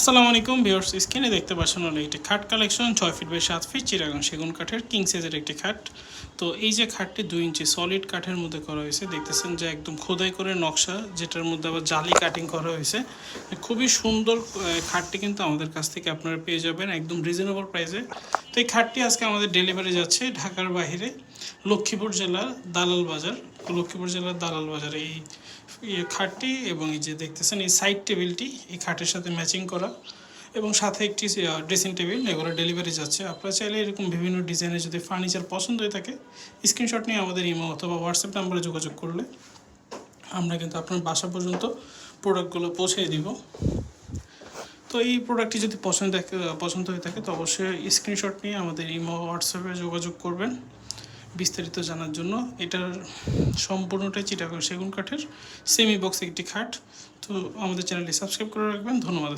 আসসালামু আলাইকুম ভিউয়ার্স, স্ক্রিনে দেখতে পাচ্ছেন হলো একটি খাট collection 6 feet by 7 feet Chittagong সেগুন কাঠের কিং সাইজের একটি খাট। তো এই যে খাটটি 2 ইঞ্চি সলিড কাঠের মধ্যে করা হয়েছে, দেখতেছেন যে একদম খোদাই করে নকশা, যেটার মধ্যে আবার জালি কাটিং করা হয়েছে। খুবই সুন্দর খাটটি কিন্তু আমাদের কাছ থেকে আপনারা পেয়ে যাবেন একদম রিজনেবল প্রাইসে। তো এই খাটটি আজকে আমাদের ডেলিভারি যাচ্ছে ঢাকার বাইরে, লক্ষ্মীপুর জেলার দালাল বাজার। লক্ষ্মীপুর জেলার দালাল বাজারে এই খাটটি এবং এই যে দেখতেছেন এই সাইড টেবিলটি এই খাটের সাথে ম্যাচিং করা এবং সাথে একটি ড্রেসিং টেবিল, এগুলো ডেলিভারি যাচ্ছে। আপনারা চাইলে এরকম বিভিন্ন ডিজাইনের যদি ফার্নিচার পছন্দ হয়ে থাকে, স্ক্রিনশট নিয়ে আমাদের ইমো অথবা হোয়াটসঅ্যাপ নাম্বারে যোগাযোগ করলে আমরা কিন্তু আপনার বাসা পর্যন্ত প্রোডাক্টগুলো পৌঁছে দিব। তো এই প্রোডাক্টটি যদি পছন্দ হয়ে থাকে তো অবশ্যই স্ক্রিনশট নিয়ে আমাদের ইমো হোয়াটসঅ্যাপে যোগাযোগ করবেন বিস্তারিত জানার জন্য। এটার সম্পূর্ণটাই চিটাগাং সেগুন কাঠের সেমি বক্স একটি খাট। তো আমাদের চ্যানেলটি সাবস্ক্রাইব করে রাখবেন। ধন্যবাদ।